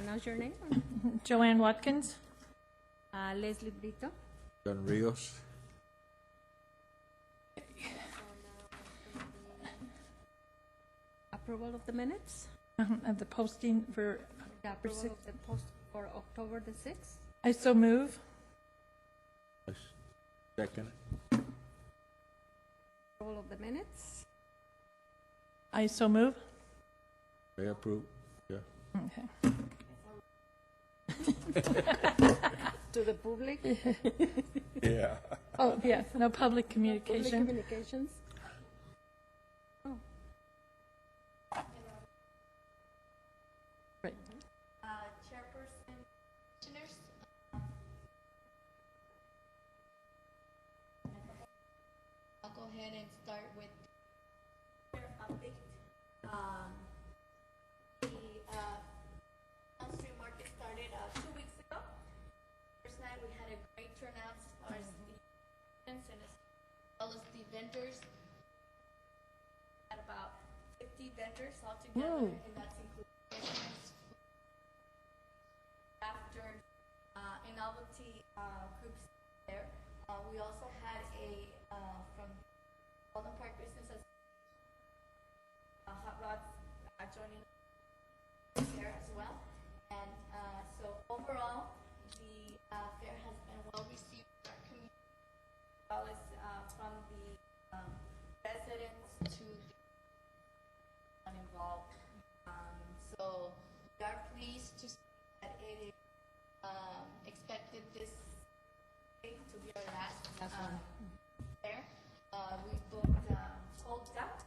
announce your name. Joanne Watkins. Leslie Brito. John Rios. Approval of the minutes. Of the posting for, The approval of the post for October the 6th. I so move. Second. Approval of the minutes. I so move. I approve. Yeah. Okay. To the public. Yeah. Oh, yeah, no public Public communication. communications. Oh, Right. Chairperson, commissioners. I'll go ahead and start with their update. The Elm Street Market started 2 weeks ago. First night we had a great turnout as far as the students and as well as the vendors. Had about 50 vendors altogether, Whoa. and that's including business, after novelty groups there. We also had a from Golden Park Business as Hot Rods joining there as well. And so overall, the fair has been well received by our community, as well as from the residents to the involved. So we are pleased to see that it is expected this day to be our last fair. We booked Cold Duck,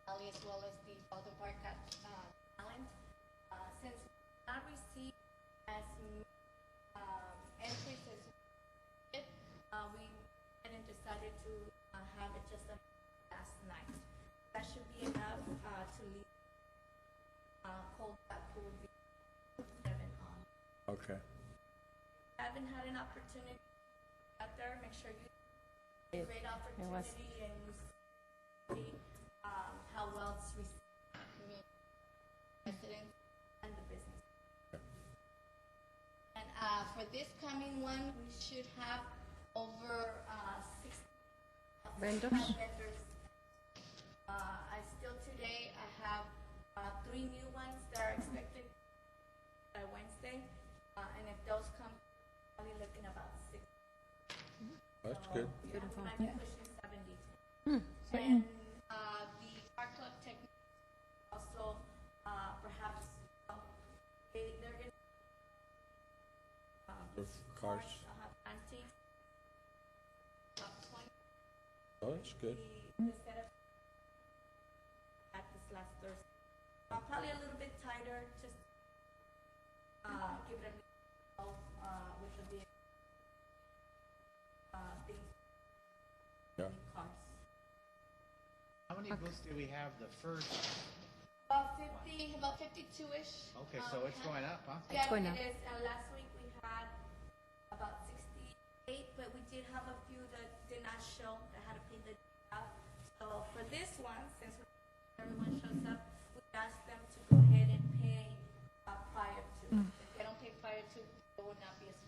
as well as the Golden Park Talent. Since we did not receive as many entries as we did, we went and decided to have it just last night. That should be enough to leave Cold Duck Pool 7 on. Okay. Haven't had an opportunity out there, make sure you great was. opportunity and you see how well it's received by the community, residents and the business. And for this coming one, we should have over 60 Vendors? vendors. I still today I have 3 new ones that are expected by Wednesday, and if those come, probably looking about 6. That's good. Beautiful. We might be pushing 70. So, And the Park Club Technique also perhaps they're going With cars. have antiques. About 20. Oh, that's good. The setup at this last Thursday. Probably a little bit tighter, just give it a with the things. Yeah. Cars. How many booths do we have the first? About 52-ish. Okay, so it's going up, huh? Yeah, going it up. is. Last week we had about 68, but we did have a few that did not show that had to pay the out. So for this one, since everyone shows up, we asked them to go ahead and pay prior to. If they don't pay prior to, it would not be as.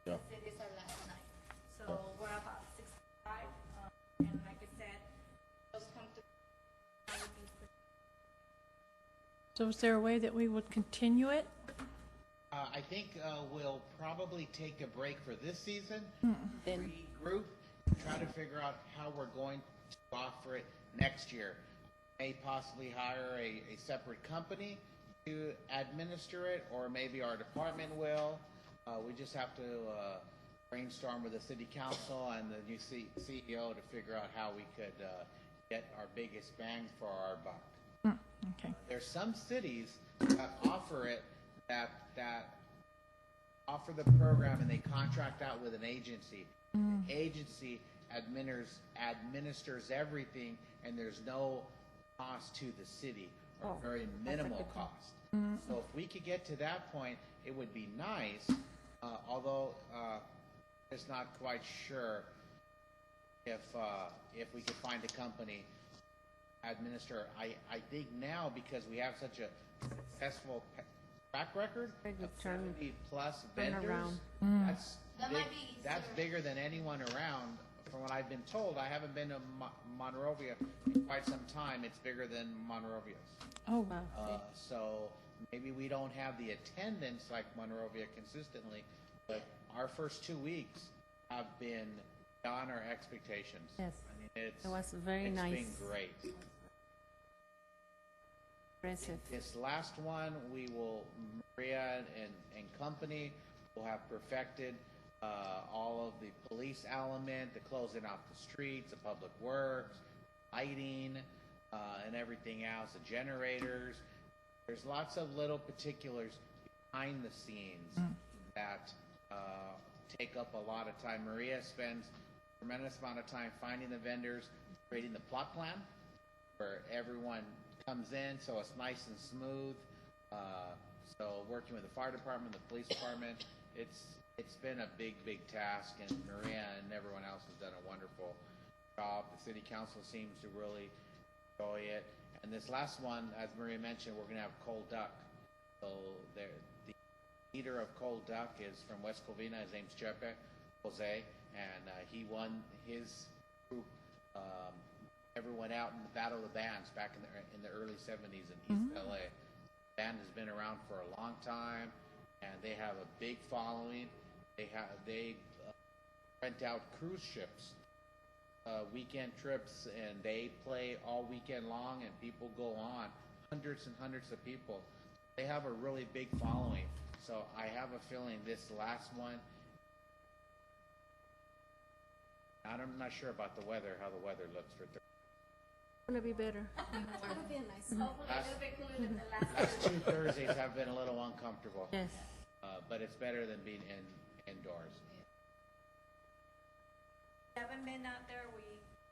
Yeah. It is our last night. So we're about 65, and like I said, those come to. so is there a way that we would continue it? I think we'll probably take a break for this season, Then regroup, try to figure out how we're going to offer it next year. May possibly hire a separate company to administer it, or maybe our department will. We just have to brainstorm with the city council and the new CEO to figure out how we could get our biggest bang for our buck. Okay. There's some cities that offer it, that offer the program, and they contract out with an agency. The agency administers everything, and there's no cost to the city, or very minimal cost. So if we could get to that point, it would be nice, although it's not quite sure if we could find a company administer. I think now, because we have such a successful track record Very good of turn- 70-plus vendors. turnaround. That's That big, might be that's easier. bigger than anyone around. From what I've been told, I haven't been to Monrovia in quite some time. It's bigger than Monrovia's. Oh, So maybe we don't have the attendance like Monrovia consistently, but our first 2 weeks have been beyond our expectations. Yes. I mean, it's, It was very it's nice. been great. Impressive. This last one, we will, Maria and company will have perfected all of the police element, the closing off the streets, the public works, lighting, and everything else, the generators. There's lots of little particulars behind the scenes that take up a lot of time. Maria spends a tremendous amount of time finding the vendors, creating the plot plan where everyone comes in, so it's nice and smooth. So working with the fire department, the police department, it's been a big task, and Maria and everyone else has done a wonderful job. The city council seems to really enjoy it. And this last one, as Maria mentioned, we're gonna have Cold Duck. So the leader of Cold Duck is from West Covina. His name's Chepe Jose, and he won his group. Everyone out in the Battle of the Bands back in the early 70s in East LA. The band has been around for a long time, and they have a big following. They rent out cruise ships, weekend trips, and they play all weekend long, and people go on, hundreds and hundreds of people. They have a really big following, so I have a feeling this last one, I'm not sure about the weather, how the weather looks for Thursday. Gonna be better. It'll be a nice. Hopefully a little bit cooler than the last Last 2 Thursdays have been a little uncomfortable, Yes. but it's better than being indoors. haven't been out there, we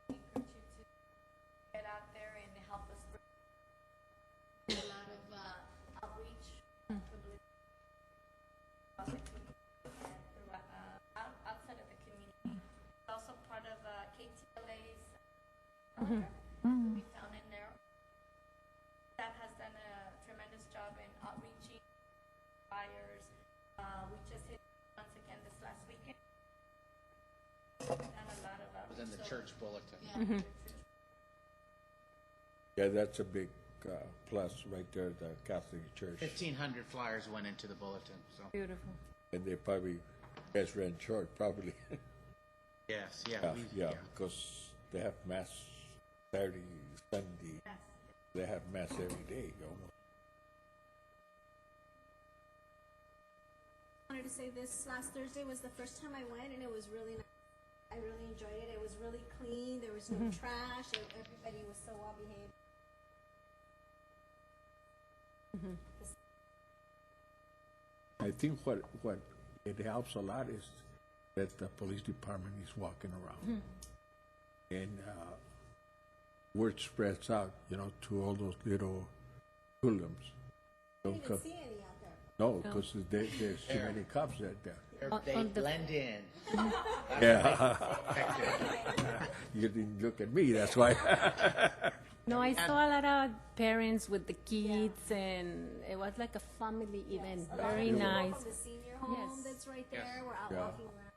encourage you to get out there and help us bring a lot of outreach, publicity, about the community and outside of the community. It's also part of KTLA's calendar to be found in there. Staff has done a tremendous job in outreaching buyers. We just hit once again this last weekend. Done a lot of It was in the outreach, church bulletin. Yeah. Yeah, that's a big plus right there, the Catholic Church. 1,500 flyers went into the bulletin, so. Beautiful. And they probably, guys ran short, probably. Yes, Yeah, because they have mass Saturday, Sunday. They have mass every day, almost. I wanted to say this last Thursday was the first time I went, and it was really nice. I really enjoyed it. It was really clean. There was no trash. Everybody was so well behaved. I think what it helps a lot is that the police department is walking around. And word spreads out, to all those little hoodlums. I didn't even Because- see any out there. No, because there's too many cops out there. They On the- blend in. Yeah. You didn't look at me, that's why. No, I saw a lot of parents with the kids, and it was like a family event. A lot of Very people nice. From the senior home Yes. that's right there. Yes. We're out Yeah. walking around.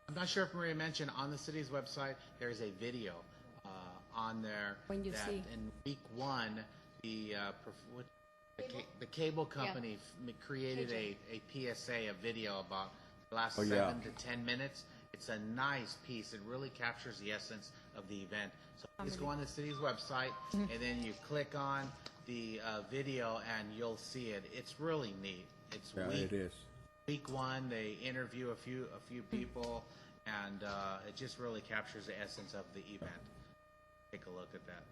I'm not sure if Maria mentioned, on the city's website, there's a video on there. When you that see. in week 1, the cable company created a PSA, a video about the last Oh, yeah. 7 to 10 minutes. It's a nice piece. It really captures the essence of the event. So please go on the city's website, and then you click on the video, and you'll see it. It's really neat. It's Yeah, week it is. Week 1, they interview a few people, and it just really captures the essence of the event. Take a look at that.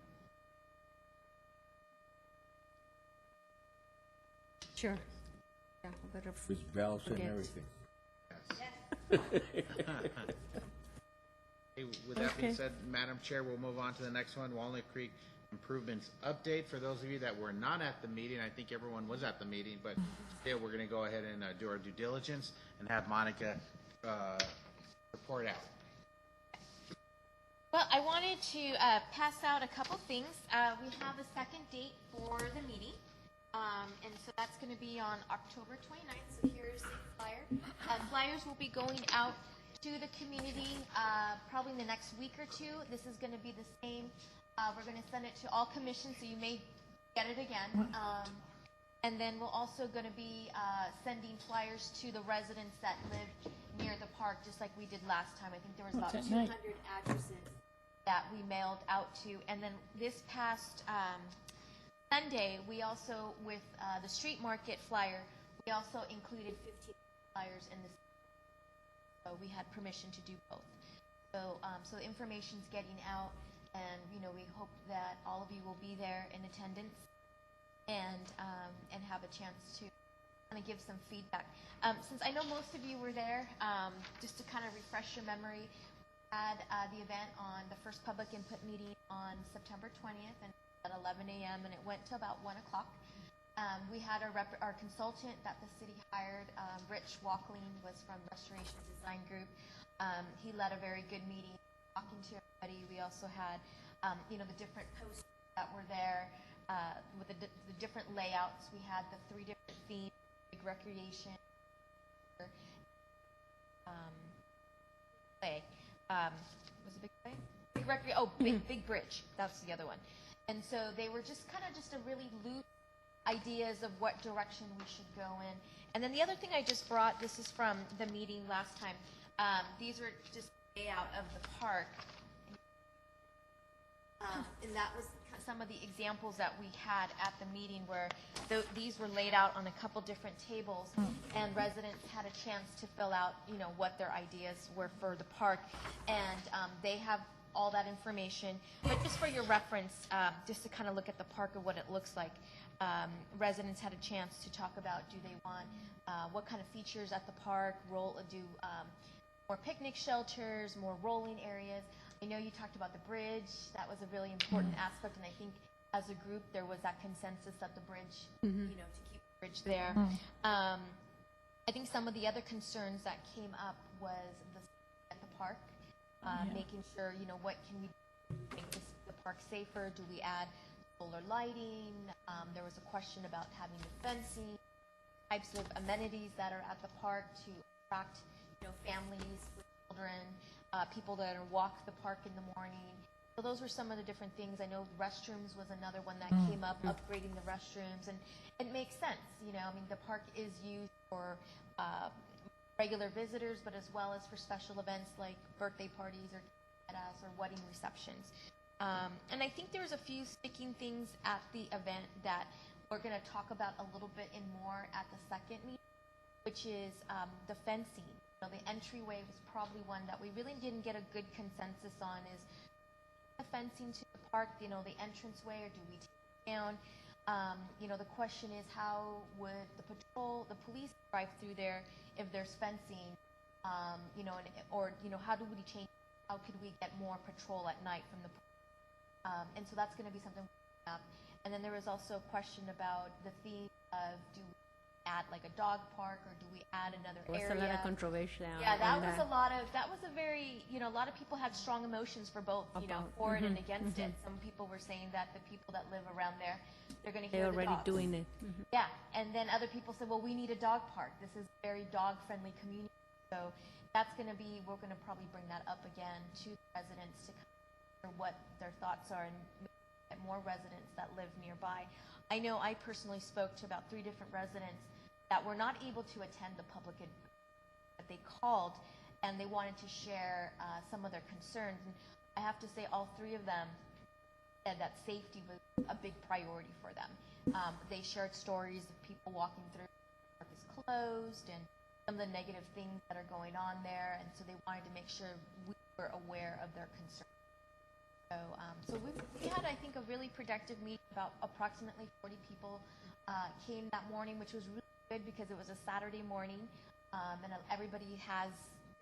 Sure. Yeah, better. With bells and Forget. everything. Hey, with that being Okay. said, Madam Chair, we'll move on to the next one, Walnut Creek Improvements Update. For those of you that were not at the meeting, I think everyone was at the meeting, but still, we're going to go ahead and do our due diligence and have Monica report out. Well, I wanted to pass out a couple things. We have a second date for the meeting, and going to be on October 29th, so here's the flyer. Flyers will be going out to the community probably in the next week or two. This is going to be the same. We're going to send it to all commissions, so you may get it again. And then we're also going to be sending flyers to the residents that live near the park, just like we did last time. I think there was about What's 200 that night? addresses that we mailed out to. And then this past Sunday, we also, with the street market flyer, we also included 15 flyers in this. So we had permission to do both. So the information's getting out, and we hope that all of you will be there in attendance and have a chance to kind of give some feedback. Since I know most of you were there, just to kind of refresh your memory, we had the event on the first public input meeting on September 20th and at 11 a.m. and it went to about 1 o'clock. We had our consultant that the city hired, Rich Walkling, was from Restoration Design Group. He led a very good meeting, talking to everybody. We also had, the different posters that were there with the different layouts. We had the 3 different themes: big recreation, play. Was it big play? Big recreation. Big bridge. That's the other one. And so they were just a really loose ideas of what direction we should go in. And then the other thing I just brought, this is from the meeting last time. These were just layout of the park. And that was some of the examples that we had at the meeting where these were laid out on a couple different tables and residents had a chance to fill out, what their ideas were for the park. And they have all that information. But just for your reference, just to kind of look at the park of what it looks like, residents had a chance to talk about, do they want, what kind of features at the park, more picnic shelters, more rolling areas. I know you talked about the bridge. That was a really important aspect, and I think as a group there was that consensus that the bridge, to keep the bridge there. I think some of the other concerns that came up was at the park, making sure, what can we do to make the park safer? Do we add solar lighting? There was a question about having the fencing, types of amenities that are at the park to attract, families with children, people that walk the park in the morning. So those were some of the different things. I know restrooms was another one that came up, upgrading the restrooms, and it makes sense. The park is used for regular visitors, but as well as for special events like birthday parties or wedding receptions. And I think there's a few sticking things at the event that we're going to talk about a little bit more at the second meeting, which is the fencing. The entryway was probably one that we really didn't get a good consensus on. Is the fencing to the park, the entranceway, or do we take it down? The question is, how would the police drive through there if there's fencing? How do we change? How could we get more patrol at night from the police? And so that's going to be something we're up. And then there was also a question about the theme of, do we add like a dog park, or do we add another area? There was a lot of controversy. Yeah, that was a very, a lot of people had strong emotions for both, for it and against it. Some people were saying that the people that live around there, they're going to hear They're already the dogs. doing it. Yeah, and then other people said, well, we need a dog park. This is a very dog-friendly community. So we're going to probably bring that up again to the residents to hear what their thoughts are and get more residents that live nearby. I know I personally spoke to about 3 different residents that were not able to attend the public that they called, and they wanted to share some of their concerns. And I have to say all 3 of them said that safety was a big priority for them. They shared stories of people walking through, the park is closed, and some of the negative things that are going on there, and so they wanted to make sure we were aware of their concerns. So we had, I think, a really productive meeting. About approximately 40 people came that morning, which was really good because it was a Saturday morning, and everybody has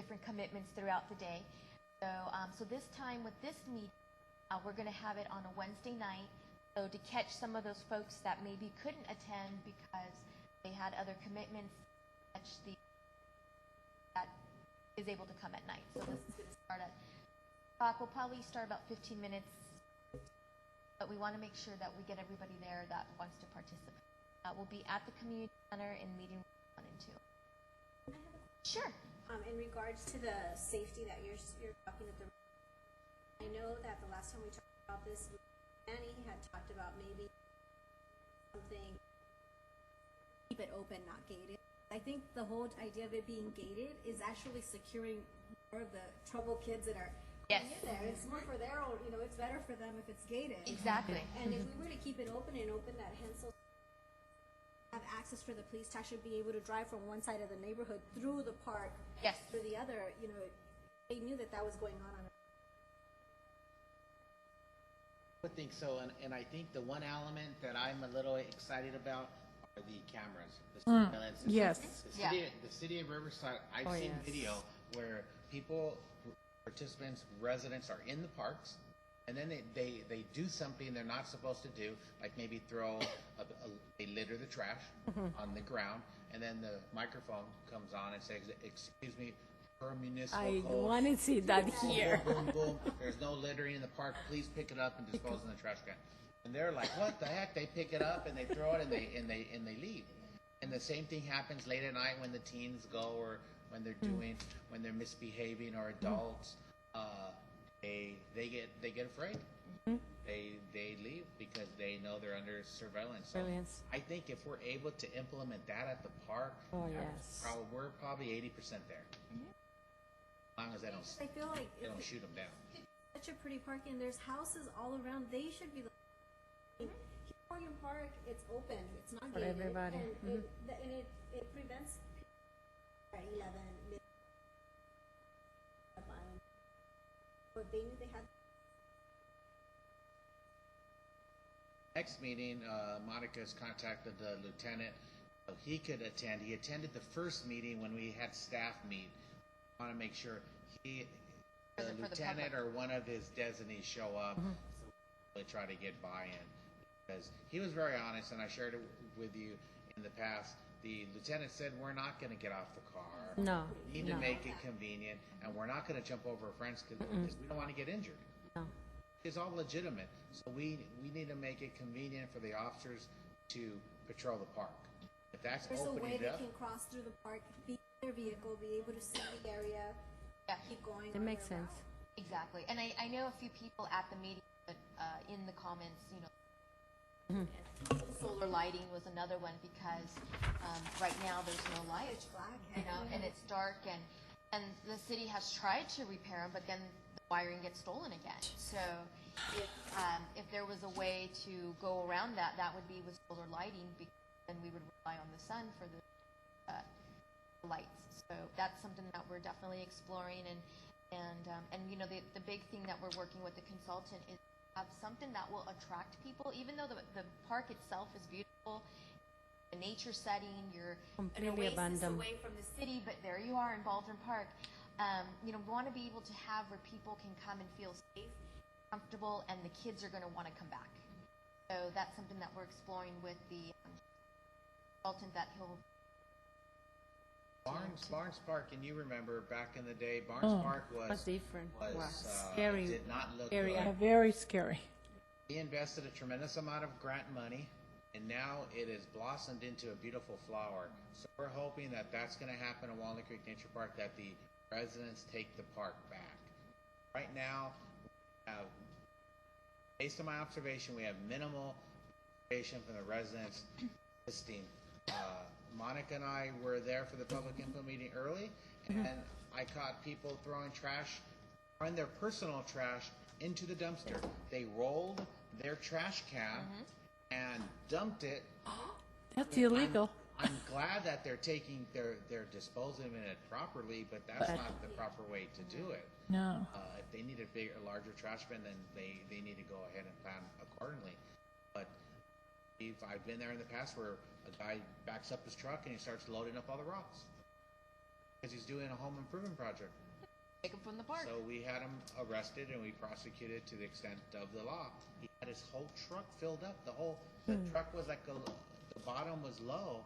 different commitments throughout the day. So this time with this meeting, we're going to have it on a Wednesday night. So to catch some of those folks that maybe couldn't attend because they had other commitments, that is able to come at night. So this is going to start at we'll probably start about 15 minutes, but we want to make sure that we get everybody there that wants to participate. will be at the community center in meeting room 1 and 2. Sure. In regards to the safety that you're talking at the, I know that the last time we talked about this, Annie had talked about maybe something, keep it open, not gated. I think the whole idea of it being gated is actually securing more of the trouble kids that are Yes. in there. It's more for their own, it's better for them if it's gated. Exactly. And if we were to keep it open and open that Hensel, have access for the police to actually be able to drive from one side of the neighborhood through the park Yes. through the other, they knew that that was going on. I would think so, and I think the one element that I'm a little excited about are the cameras, the surveillance. yes. The city of Riverside, I've Oh, seen yes. video where people, participants, residents are in the parks, and then they do something they're not supposed to do, like maybe they litter the trash on the ground, and then the microphone comes on and says, "Excuse me, per municipal I code, want to see that here. boom, boom, boom. There's no littering in the park. Please pick it up and dispose in the trash can." And they're like, "What the heck?" They pick it up and they throw it and they leave. And the same thing happens late at night when the teens go, or when they're misbehaving, or adults. They get afraid. They leave because they know they're under surveillance. So Surveillance. I think if we're able to implement that at the park, Oh, yes. we're probably 80% there. As long as they I feel like they if don't it's shoot them down. such a pretty park and there's houses all around, they should be. Morgan Park, it's open, it's not For gated. everybody. And it prevents at 11 midnight. But they knew they had. Next meeting, Monica's contacted the lieutenant, so he could attend. He attended the first meeting when we had staff meet. Want to make sure the For the lieutenant public. or one of his designees show up, so we try to get buy-in. Because he was very honest, and I shared it with you in the past. The lieutenant said, "We're not going to get off the car. No, We need to no. make it convenient, and we're not going to jump over our friends because we don't want to get injured." No. It's all legitimate, so we need to make it convenient for the officers to patrol the park. If that's There's a way opening it they up, can cross through the park, be in their vehicle, be able to see the area, Yeah. keep going. It on makes their sense. route. Exactly. And I know a few people at the meeting, but in the comments, solar lighting was another one because right now there's no light, and it's dark, and the city has tried to repair them, but then the wiring gets stolen again. So if there was a way to go around that, that would be with solar lighting, because then we would rely on the sun for the lights. So that's something that we're definitely exploring, and the big thing that we're working with the consultant is have something that will attract people, even though the park itself is beautiful, a nature setting, you're an Completely oasis abandoned. away from the city, but there you are in Baldwin Park. We want to be able to have where people can come and feel safe, comfortable, and the kids are going to want to come back. So that's something that we're exploring with the consultant that he'll. Barnes Park, and you remember back in the day, Barnes Park That's different. was Wow. Scary. did not look Scary. good. Very scary. We invested a tremendous amount of grant money, and now it has blossomed into a beautiful flower. So we're hoping that that's going to happen in Walnut Creek Nature Park, that the residents take the park back. Right now, based on my observation, we have minimal participation from the residents listing. Monica and I were there for the public input meeting early, and I caught people throwing their personal trash into the dumpster. They rolled their trash can and dumped it. That's illegal. I'm glad that they're disposing of it properly, but that's not the proper way to do it. No. If they need a larger trash bin, then they need to go ahead and plan accordingly. But I've been there in the past where a guy backs up his truck and he starts loading up all the rocks because he's doing a home improvement project. Take them from the park. So we had him arrested and we prosecuted to the extent of the law. He had his whole truck filled up. The truck was like the bottom was low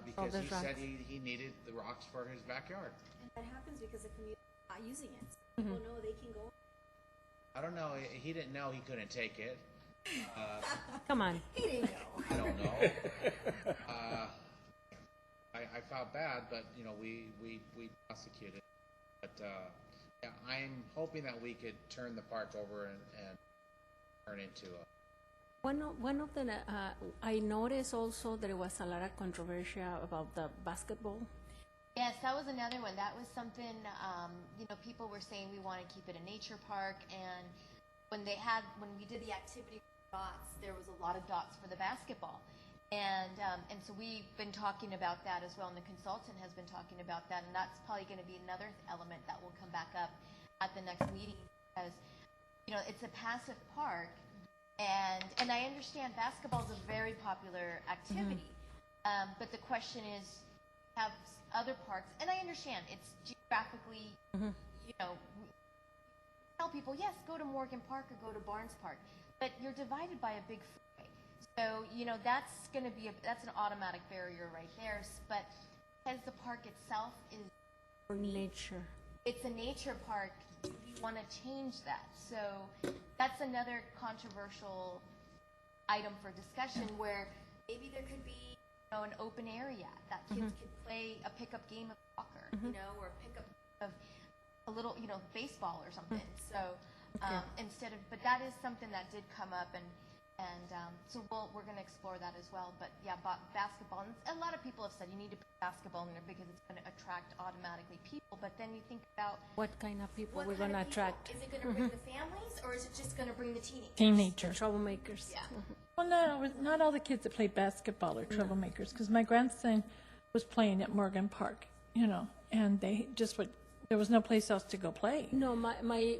because the he rocks. said he needed the rocks for his backyard. And that happens because the community is not using it. So people know they can go. I don't know. He didn't know he couldn't take it. Come on. He didn't know. I don't know. we prosecuted. But, yeah, I'm hoping that we could turn the park over and turn into a, One of the, I noticed also there was a lot of controversy about the basketball. Yes, that was another one. That was something, people were saying we want to keep it a nature park, and when we did the activity for dots, there was a lot of dots for the basketball. And so we've been talking about that as well, and the consultant has been talking about that, and that's probably going to be another element that will come back up at the next meeting, because, it's a passive park, and I understand basketball is a very popular activity, but the question is, have other parks, and I understand it's geographically, we tell people, yes, go to Morgan Park or go to Barnes Park, but you're divided by a big freeway. So, that's going to be, that's an automatic barrier right there, but because the park itself is For nature. it's a nature park, we want to change that. So that's another controversial item for discussion, where maybe there could be, an open area that kids could play a pickup game of soccer, or a pickup of a little, baseball or something. So instead of, but that is something that did come up, and so we're going to explore that as well. But yeah, basketball, and a lot of people have said you need to put basketball in there because it's going to attract automatically people. But then you think about What kind of people what we're kind going to of people? attract? Is it going to bring the families, or is it just going to bring the teenagers? Teenagers. Troublemakers. Yeah. Well, not all the kids that play basketball are troublemakers, because my grandson was playing at Morgan Park, and there was no place else to go play. No, my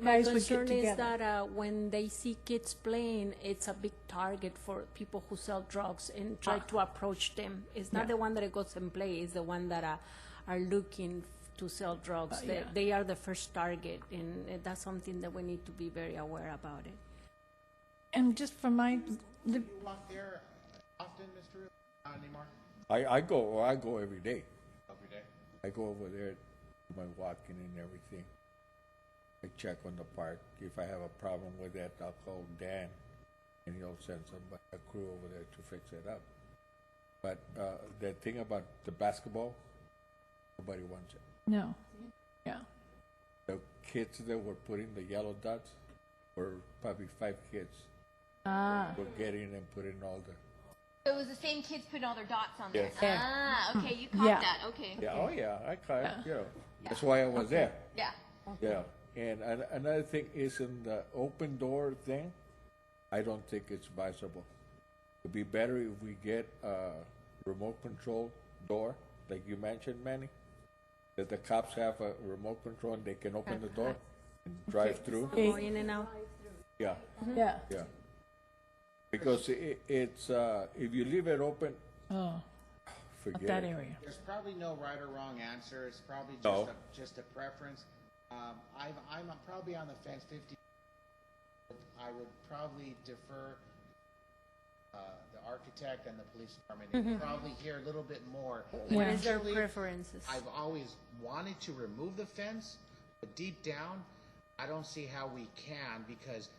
Guys would get concern is together. that when they see kids playing, it's a big target for people who sell drugs and try to approach them. It's not Yeah. the one that goes and play, it's the one that are looking to sell drugs. Yeah. They are the first target, and that's something that we need to be very aware about it. And just from you walk there often, Mr. Ruth? Not anymore? I go every day. Every day? I go over there, do my walking and everything. I check on the park. If I have a problem with that, I'll call Dan, and he'll send a crew over there to fix it up. But the thing about the basketball, nobody wants it. no, yeah, The kids that were putting the yellow dots were probably 5 kids. Were getting and putting all the. So it was the same kids putting all their dots on there. Yes. Yeah. Ah, okay, you caught Yeah. that. Okay. Yeah, oh yeah, I caught it. That's why I was there. Yeah. Yeah, and another thing is in the open door thing, I don't think it's advisable. It'd be better if we get a remote control door, like you mentioned, Manny, that the cops have a remote control and they can open the door and drive through. Go in and out. Yeah, yeah. yeah. Because it's, if you leave it open, Oh, forget that it. area. There's probably no right or wrong answer. It's probably No. just a preference. I'm probably on the fence 50. I would probably defer the architect and the police department. They'd probably hear a little bit more. What is their Initially, preferences? I've always wanted to remove the fence, but deep down, I don't see how we can, because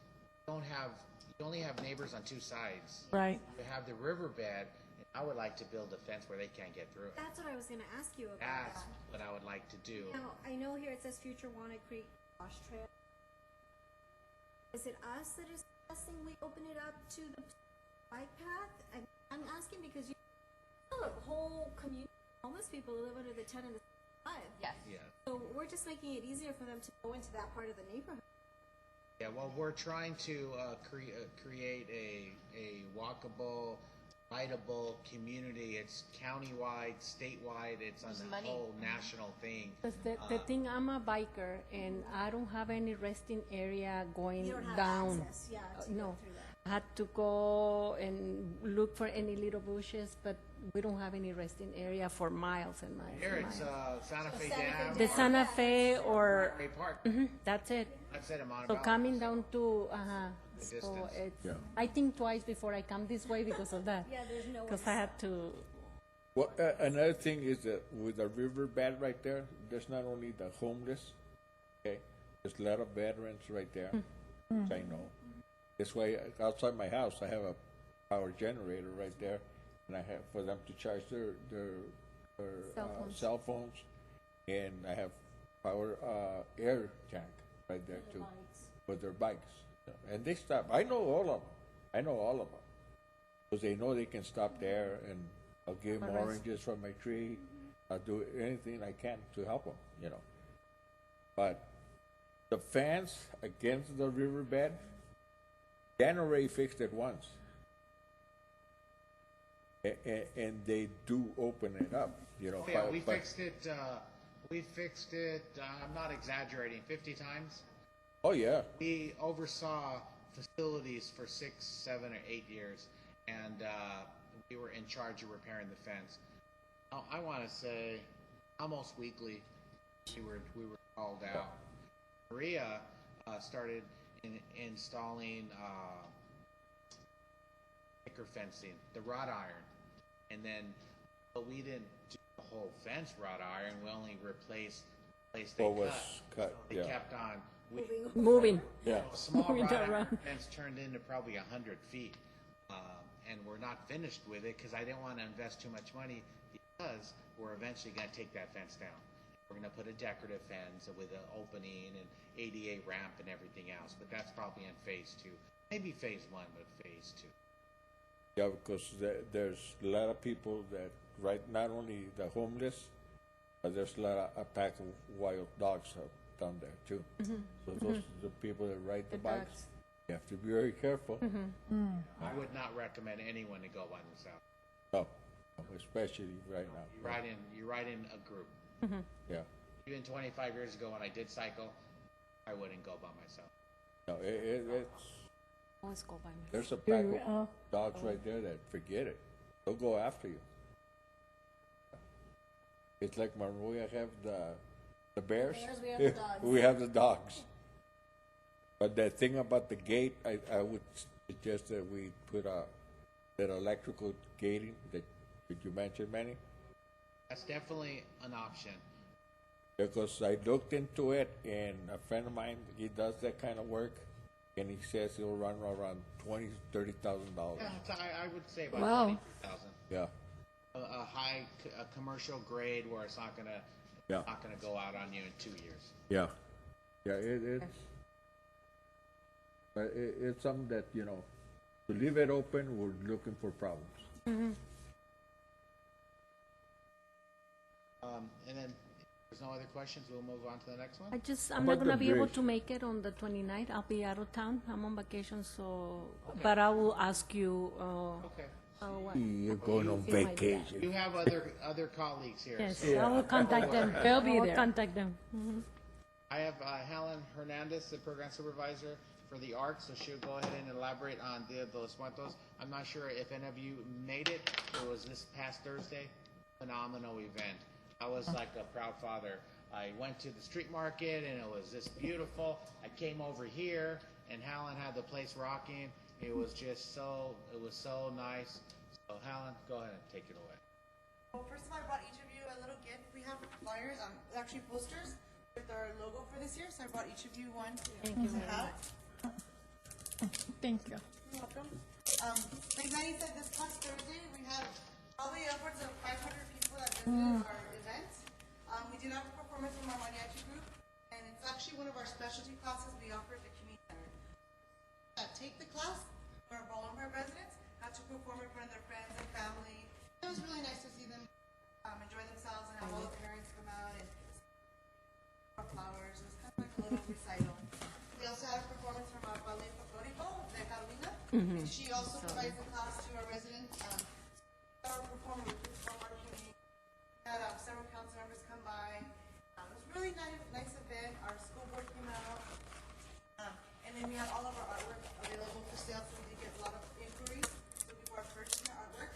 you only have neighbors on 2 sides. Right. You have the riverbed, and I would like to build a fence where they can't get through it. That's what I was gonna ask you about. That's that. what I would like to do. Now, I know here it says future Walnut Creek wash trail. Is it us that is suggesting we open it up to the bike path? I'm asking because the whole community, homeless people who live under the 10 and the 5. Yes. Yeah. So we're just making it easier for them to go into that part of the neighborhood. Yeah, well, we're trying to create a walkable, rideable community. It's countywide, statewide, it's on There's the money. whole national thing. Because the thing, I'm a biker, and I don't have any resting area going You don't have down. access, yeah, to No. go through that. I had to go and look for any little bushes, but we don't have any resting area for miles and miles Here, and it's miles. Santa Fe Santa Fe Dam. The Santa Fe or, Ray Park. that's it. That's it, in So Montebello. coming down to, The so distance. it's, Yeah. I think twice before I come this way because of that. Yeah, there's no. Because I had to, Well, another thing is that with the riverbed right there, there's not only the homeless, okay, there's a lot of veterans right there, which I know. That's why outside my house, I have a power generator right there, and I have for them to charge their Cell phones. cell phones. And I have power, air tank right there too. With their bikes. And they stop, I know all of them. I know all of them. Because they know they can stop there and I'll give them oranges from my tree. I'll do anything I can to help them, you know. But the fence against the riverbed, Dan already fixed it once. And they do open it up, you know. Yeah, but- we but- fixed it, I'm not exaggerating, 50 times. Oh, yeah. We oversaw facilities for 6, 7, or 8 years, and we were in charge of repairing the fence. I want to say almost weekly we were called out. Maria started installing thicker fencing, the wrought iron, and then but we didn't do the whole fence wrought iron. We only replaced the place they What was cut. cut, They yeah. kept on. Moving. Yeah. A small Moving wrought that iron around. fence turned into probably 100 feet. And we're not finished with it because I didn't want to invest too much money because we're eventually going to take that fence down. We're going to put a decorative fence with an opening and ADA ramp and everything else. But that's probably in phase 2. Maybe phase 1, but phase 2. Yeah, because there's a lot of people that, right, not only the homeless, but there's a lot of a pack of wild dogs out down there too. So those are the people that ride the bikes. dogs. You have to be very careful. I would not recommend anyone to go by themselves. No, especially right now. You ride in a group. Yeah. Even 25 years ago when I did cycle, I wouldn't go by myself. No, it's, Always go by me. there's a pack of dogs right there that forget it. They'll go after you. It's like Monroe, I have the bears. Bears, we have the dogs. We have the dogs. But the thing about the gate, I would suggest that we put that electrical gating that you mentioned, Manny. That's definitely an option. Because I looked into it, and a friend of mine, he does that kind of work, and he says it'll run around $20,000-$30,000. Yeah, I would say about Wow. 20,000. Yeah, A high commercial grade where it's not gonna Yeah. go out on you in 2 years. yeah, yeah. It's something that, you know, to leave it open, we're looking for problems. And then if there's no other questions, we'll move on to the next one. I'm about not gonna the be able bridge? to make it on the 29th. I'll be out of town. I'm on vacation, so, but I will ask you, Okay. what? You're going on See my dad. vacation. You have other colleagues here. Yes, So I will contact them. They'll be I will there. contact them. I have Helen Hernandez, the program supervisor for the ARC, so she'll go ahead and elaborate on Dia de los Muertos. I'm not sure if any of you made it. It was this past Thursday. Phenomenal event. I was like a proud father. I went to the street market and it was just beautiful. I came over here and Helen had the place rocking. It was so nice. So Helen, go ahead and take it away. Well, first of all, I brought each of you a little gift. We have flyers, actually posters with our logo for this year. So I brought each of you one. Thank you to very have. Thank you. You're welcome. Like Manny said, this past Thursday, we had probably upwards of 500 people that visited our event. We did have a performance from our mariachi group, and it's actually one of our specialty classes we offer at the community center. Take the class, where all of our residents had to perform in front of their friends and family. It was really nice to see them enjoy themselves and have all the parents come out and flowers. It was kind of like a little recital. We also had a performance from our ballet folklorico de Carolina. And she also provides the class to our residents. Our performers from our community. We had several council members come by. It was a really nice event. Our school board came out. And then we had all of our artwork available for sale, so we did get a lot of inquiries. So people are purchasing our artwork.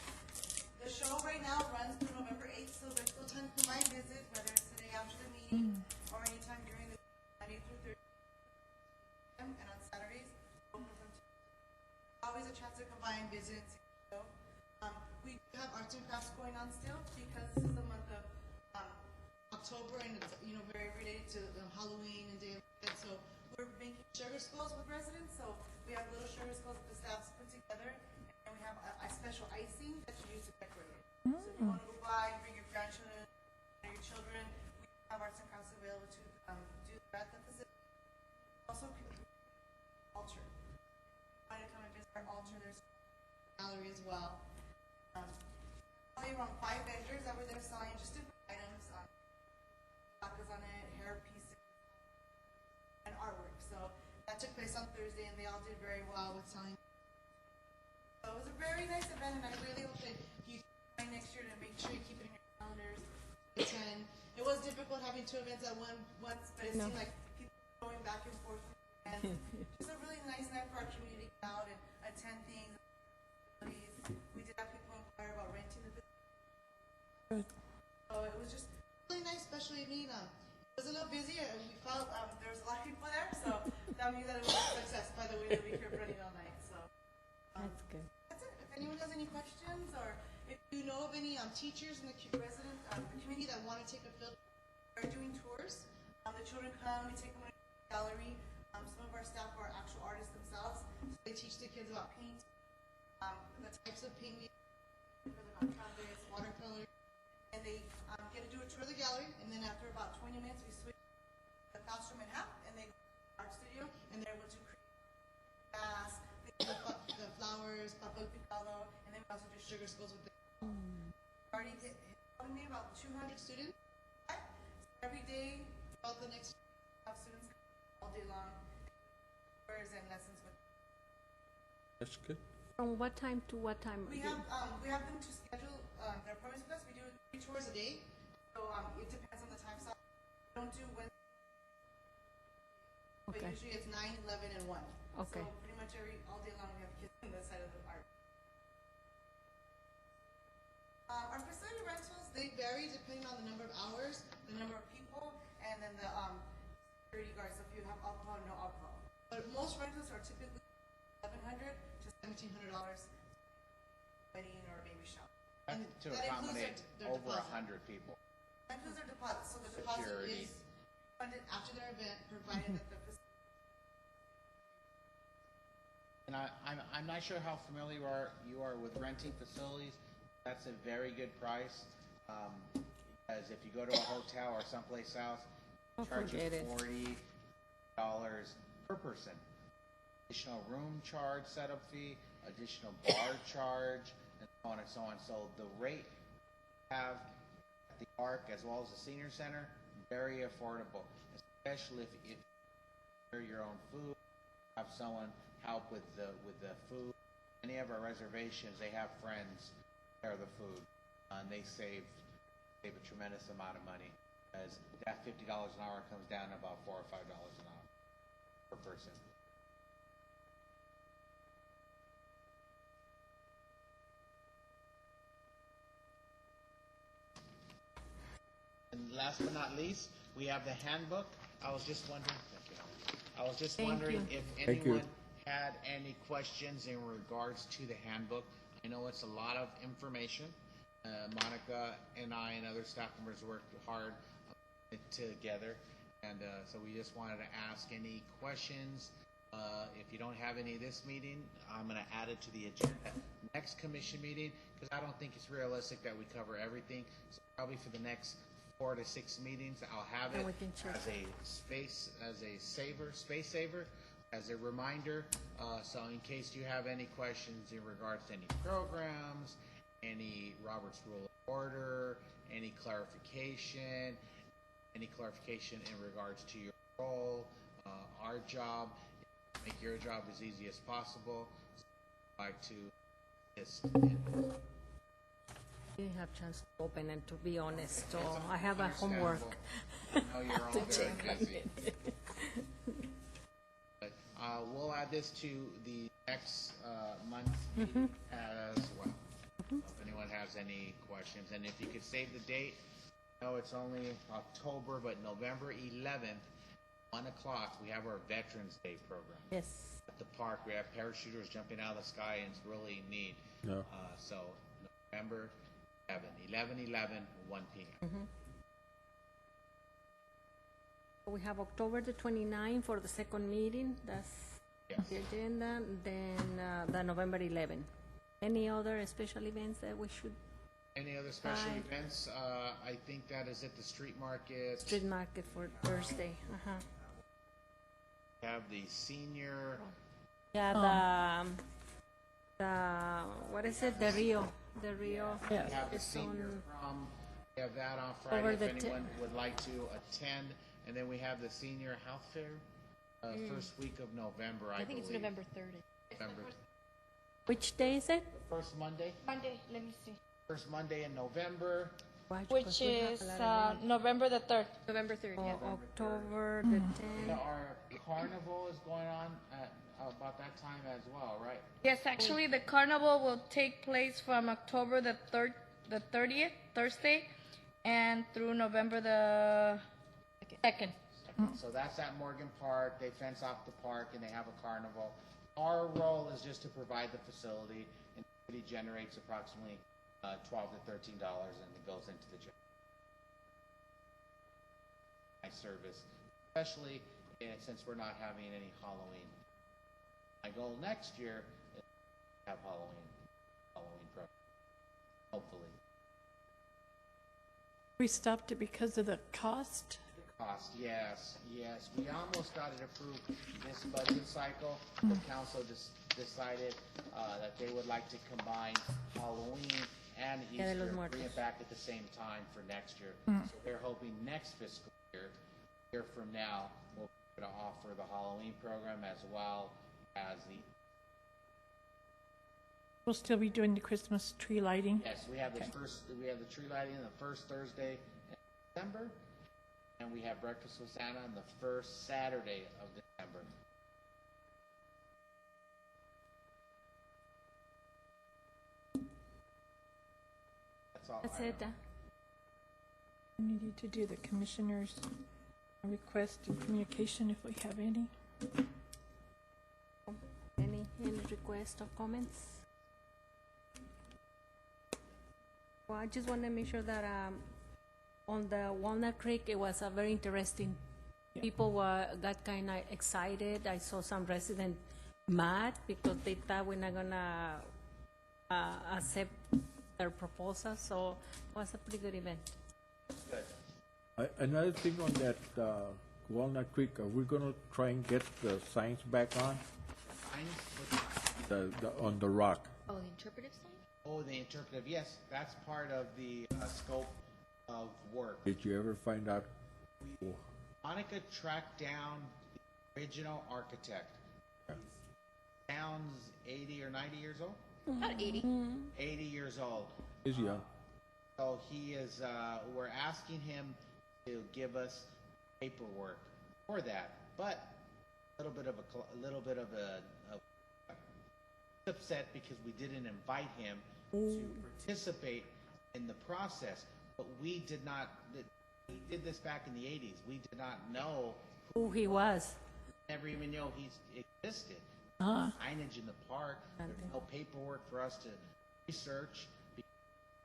The show right now runs through November 8th, so there's still time to come by and visit, whether it's today after the meeting or anytime during the Monday through 30. And on Saturdays, open from 2. Always a chance to come by and visit and see the show. We have arts and crafts going on still because this is the month of October and it's very related to Halloween and Day of the Dead. So we're making sugar skulls with residents. So we have little sugar skulls that the staff's put together, and we have a special icing that you use to decorate it. So if you want to go by, bring your grandchildren, your children. We have our at the facility. Also, Altar. Try to come and visit our Altar. There's a gallery as well. Probably around 5 vendors that were there selling just different items, plaques on it, hair pieces, and artwork. So that took place on Thursday, and they all did very well with selling. So it was a very nice event, and I really hope that you try next year to make sure you keep it in your calendars. Attend. It was difficult having 2 events at once, but it seemed like people were going back and forth. And just a really nice night for our community to get out and attend things. We did have people inquire about renting the facility. So it was just really nice, special evening. It was a little busy, and we felt there was a lot of people there, so that means that it was a success by the way that we kept running all night. So That's good. that's it. If anyone has any questions, or if you know of any teachers in the resident the community that want to take a field, we're doing tours. The children come, we take them to the gallery. Some of our staff are actual artists themselves, so they teach the kids about paint, the types of paint we use for the canvas, watercolor, and they get to do a tour of the gallery. And then after about 20 minutes, we switch the classroom in half, and they go to the art studio, and they're able to create glass, the flowers, papel picado, and then we also do sugar skulls with it. Already probably about 200 students. So every day, throughout the next have students all day long, tours and lessons with. That's good. From what time to what time? We have them to schedule their appointments with us. We do 3 tours a day, so it depends on the time slot. We don't do Wednesday, but Okay. usually it's 9, 11, and 1. Okay. So pretty much all day long we have kids on the side of the art. Our facility rentals, they vary depending on the number of hours, the number of people, and then the security guards, so if you have alcohol or no alcohol. But most rentals are typically $1,100 to $1,700 wedding or baby shower. And To that includes accommodate their over deposit. 100 people. That includes their deposit, so the deposit Security. is funded after their event, provided that the facility. And I'm not sure how familiar you are with renting facilities. That's a very good price. As if you go to a hotel or someplace else, charge you forget it. $40 per person. Additional room charge, setup fee, additional bar charge, and so on and so on. So the rate you have at the park as well as the senior center, very affordable, especially if you prepare your own food, have someone help with the food. Any of our reservations, they have friends prepare the food, and they save a tremendous amount of money, as that $50 an hour comes down to about $4 or $5 an hour per person. And last but not least, we have the handbook. I was just wondering, if Thank you. anyone had any questions in regards to the handbook. I know it's a lot of information. Monica and I and other staff members worked hard on it together, and so we just wanted to ask any questions. If you don't have any this meeting, I'm going to add it to the agenda next commission meeting, because I don't think it's realistic that we cover everything. So probably for the next 4 to 6 meetings, I'll have And we it can check. as a space saver, as a reminder. So in case you have any questions in regards to any programs, any Robert's Rule of Order, any clarification in regards to your role, our job, make your job as easy as possible. So I'd like to assist in Didn't have chance to open it, to be honest, so I have a homework. I know you're all very busy. But we'll add this to the next month's meeting as well. So if anyone has any questions, and if you could save the date, I know it's only October, but November 11th, 1 o'clock, we have our Veterans Day program. Yes. At the park, we have parachuters jumping out of the sky, and it's really neat. No. So November 11/11, 1 p.m. We have October the 29th for the second meeting, that's Yes. the agenda, then the November 11. Any other special events that we should, Any other special Bye. events? I think that is at the street market. street market for Thursday? We have the senior, Yeah, what is it? The Rio. The Rio. Yes. we have the It's senior on- prom. We have that on Over Friday if the anyone would like to attend. And then we have the senior health fair, first week of November, I believe. I think it's November 3rd. November. Which day is it? First Monday, Monday, let me see. first Monday in November. Which is November the 3rd. November 3rd, yeah. October the 10th. Our carnival is going on at about that time as well, right? Yes, actually, the carnival will take place from October the 30th, Thursday, and through November the 2nd. So that's at Morgan Park. They fence off the park and they have a carnival. Our role is just to provide the facility, and the city generates approximately $12 to $13, and it goes into the general service, especially since we're not having any Halloween. My goal next year is to have Halloween program, hopefully. We stopped it because of the cost. Cost, yes. We almost got it approved this budget cycle. The council decided that they would like to combine Halloween and Dia de Easter, los bring Muertos. it back at the same time for next year. So they're hoping next fiscal year from now, we'll be able to offer the Halloween program as well as the, We'll still be doing the Christmas tree lighting. yes, we have the tree lighting the first Thursday in December. And we have breakfast with Santa on the first Saturday of December. That's all. That's I it. know. We needed to do the commissioners' request and communication if we have any. Any requests or comments? Well, I just want to make sure that on the Walnut Creek, it was a very interesting. People got kind of excited. I saw some residents mad because they thought we're not gonna accept their proposal. So it was a pretty good event. Another thing on that Walnut Creek, are we gonna try and get the signs back on, on the rock? Oh, the interpretive sign? Oh, the interpretive, yes, that's part of the scope of work. Did you ever find out? Monica tracked down the original architect. Sounds 80 or 90 years old? About 80. 80 years old. He's young. So he is, we're asking him to give us paperwork for that, but a little bit of upset because we didn't invite him to participate in the process. But we did not, he did this back in the 80s. We did not know, Who he was. never even know he existed. Signage in the park, there's no paperwork for us to research.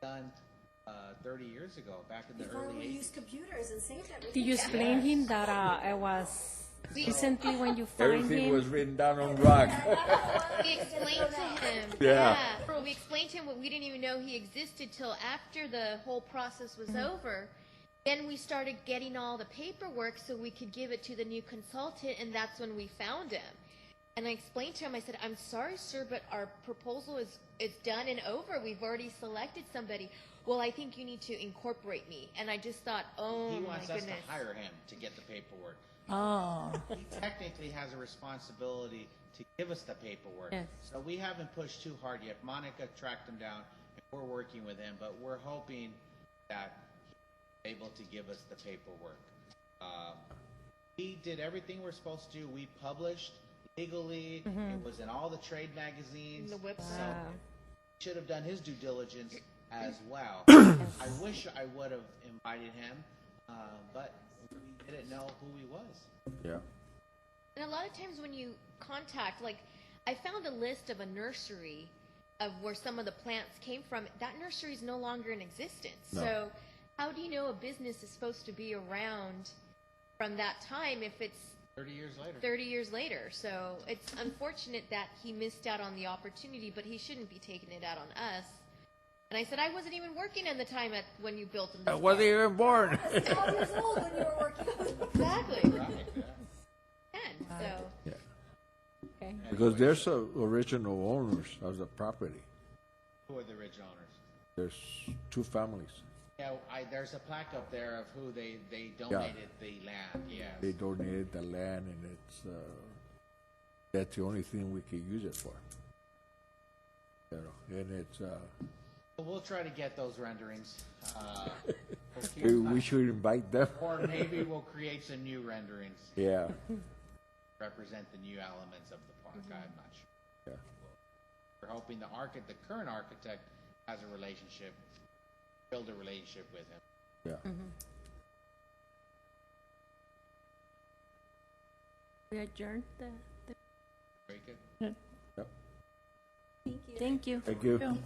Done 30 years ago, back in the Before early we 80s. used computers and saved everything. Did you explain him that it was recently when you find Everything him? was written down on rock. We explained to him. Yeah. We explained to him we didn't even know he existed till after the whole process was over. Then we started getting all the paperwork so we could give it to the new consultant, and that's when we found him. And I explained to him, I said, I'm sorry, sir, but our proposal is done and over. We've already selected somebody. Well, I think you need to incorporate me. And I just thought, oh, He my wants us goodness. to hire him to get the paperwork. Oh, He technically has a responsibility to give us the paperwork. Yes. So we haven't pushed too hard yet. Monica tracked him down, and we're working with him, but we're hoping that he's able to give us the paperwork. We did everything we're supposed to do. We published legally. It was in all the trade magazines. The website. So he should have done his due diligence as well. I wish I would have invited him, but we didn't know who he was. Yeah. And a lot of times when you contact, like, I found a list of a nursery of where some of the plants came from. That nursery is no longer in existence. No. So how do you know a business is supposed to be around from that time if it's 30 years later. 30 years later? So it's unfortunate that he missed out on the opportunity, but he shouldn't be taking it out on us. And I said, I wasn't even working at the time when you built him. I wasn't even born. 12 years old when you were working. Exactly. Right, yeah. And So, Yeah, Okay. because there's original owners of the property. Who are the original owners? There's two families. Yeah, there's a plaque up there of who they donated the land, yes. They donated the land, and it's, that's the only thing we can use it for. You know, and it's, Well, we'll try to get those renderings. We'll keep- we should invite them. Or maybe we'll create some new renderings, Yeah, represent the new elements of the park, I'm not sure. yeah. We're hoping the current architect has a relationship, build a relationship with him. Yeah. We adjourned Very good. Thank you. Thank you.